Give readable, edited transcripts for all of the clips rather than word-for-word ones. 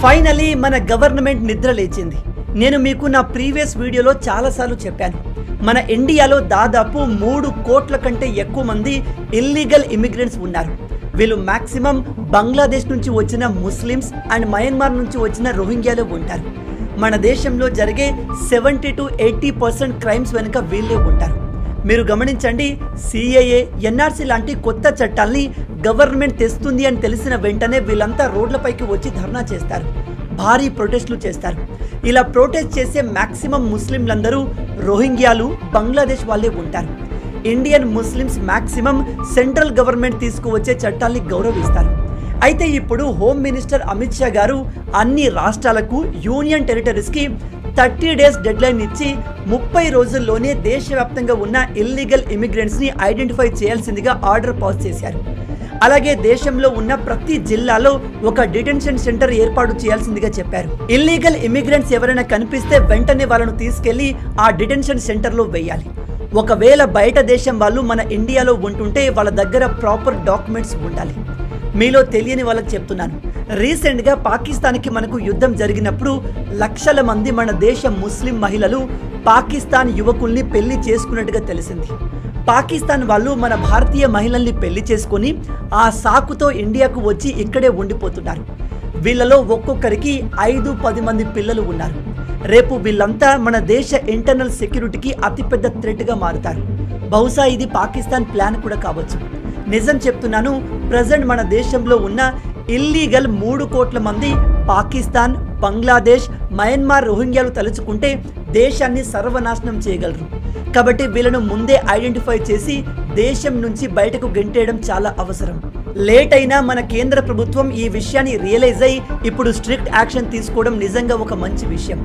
Finally మన government నిద్ర లేచింది. నేను మీకు నా ప్రీవియస్ వీడియోలో చాలాసార్లు చెప్పాను, మన ఇండియాలో దాదాపు 3 కోట్ల కంటే ఎక్కువ మంది ఇల్లీగల్ ఇమిగ్రెంట్స్ ఉన్నారు. వీళ్ళు మ్యాక్సిమం బంగ్లాదేశ్ నుంచి వచ్చిన ముస్లిమ్స్ అండ్ మయన్మార్ నుంచి వచ్చిన రోహింగ్యాలో ఉంటారు. మన దేశంలో జరిగే 70 to 80% క్రైమ్స్ వెనుక వీళ్ళే ఉంటారు. మీరు గమనించండి, సిఏఏ, ఎన్ఆర్సీ లాంటి కొత్త చట్టాల్ని గవర్నమెంట్ తెస్తుంది అని తెలిసిన వెంటనే వీళ్ళంతా రోడ్లపైకి వచ్చి ధర్నా చేస్తారు, భారీ ప్రొటెస్టులు చేస్తారు. ఇలా ప్రొటెస్ట్ చేసే మ్యాక్సిమం ముస్లింలందరూ రోహింగ్యాలు, బంగ్లాదేశ్ వాళ్ళే ఉంటారు. Indian Muslims maximum central government తీసుకువచ్చే చట్టాల్ని గౌరవిస్తారు. అయితే ఇప్పుడు హోమ్ మినిస్టర్ అమిత్ షా గారు అన్ని రాష్ట్రాలకు, యూనియన్ టెరిటరీస్కి 30 days డెడ్లైన్ ఇచ్చి 30 రోజుల్లోనే దేశవ్యాప్తంగా ఉన్న ఇల్లీగల్ ఇమిగ్రెంట్స్ని ఐడెంటిఫై చేయాల్సిందిగా ఆర్డర్ పాస్ చేశారు. అలాగే దేశంలో ఉన్న ప్రతి జిల్లాలో ఒక డిటెన్షన్ సెంటర్ ఏర్పాటు చేయాల్సిందిగా చెప్పారు. ఇల్లీగల్ ఇమిగ్రెంట్స్ ఎవరైనా కనిపిస్తే వెంటనే వాళ్ళను తీసుకెళ్లి ఆ డిటెన్షన్ సెంటర్లో వేయాలి. ఒకవేళ బయట దేశం వాళ్ళు మన ఇండియాలో ఉంటుంటే వాళ్ళ దగ్గర ప్రాపర్ డాక్యుమెంట్స్ ఉండాలి. మీలో తెలియని వాళ్ళకి చెప్తున్నాను, రీసెంట్గా పాకిస్తాన్కి మనకు యుద్ధం జరిగినప్పుడు లక్షల మంది మన దేశ ముస్లిం మహిళలు పాకిస్తాన్ యువకుల్ని పెళ్లి చేసుకున్నట్టుగా తెలిసింది. పాకిస్తాన్ వాళ్ళు మన భారతీయ మహిళల్ని పెళ్లి చేసుకొని ఆ సాకుతో ఇండియాకు వచ్చి ఇక్కడే ఉండిపోతున్నారు. వీళ్ళలో ఒక్కొక్కరికి 5-10 మంది పిల్లలు ఉన్నారు. రేపు వీళ్ళంతా మన దేశ ఇంటర్నల్ సెక్యూరిటీకి అతిపెద్ద థ్రెట్గా మారుతారు. బహుశా ఇది పాకిస్తాన్ ప్లాన్ కూడా కావచ్చు. నిజం చెప్తున్నాను, ప్రజెంట్ మన దేశంలో ఉన్న ఇల్లీగల్ 3 కోట్ల మంది పాకిస్తాన్, బంగ్లాదేశ్, మయన్మార్ రోహింగ్యాలు తలుచుకుంటే దేశాన్ని సర్వనాశనం చేయగలరు. కాబట్టి వీళ్ళను ముందే ఐడెంటిఫై చేసి దేశం నుంచి బయటకు గెంటేయడం చాలా అవసరం. లేట్ అయినా మన కేంద్ర ప్రభుత్వం ఈ విషయాన్ని రియలైజ్ అయ్యి ఇప్పుడు స్ట్రిక్ట్ యాక్షన్ తీసుకోవడం నిజంగా ఒక మంచి విషయం.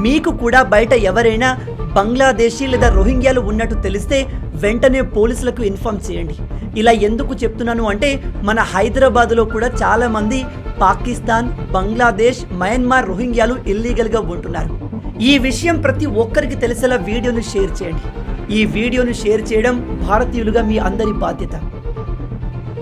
మీకు కూడా బయట ఎవరైనా బంగ్లాదేశీ లేదా రోహింగ్యాలు ఉన్నట్టు తెలిస్తే వెంటనే పోలీసులకు ఇన్ఫార్మ్ చేయండి. ఇలా ఎందుకు చెప్తున్నాను అంటే, మన హైదరాబాద్లో కూడా చాలామంది పాకిస్తాన్, బంగ్లాదేశ్, మయన్మార్ రోహింగ్యాలు ఇల్లీగల్గా ఉంటున్నారు. ఈ విషయం ప్రతి ఒక్కరికి తెలిసేలా వీడియోను షేర్ చేయండి. ఈ వీడియోను షేర్ చేయడం భారతీయులుగా మీ అందరి బాధ్యత.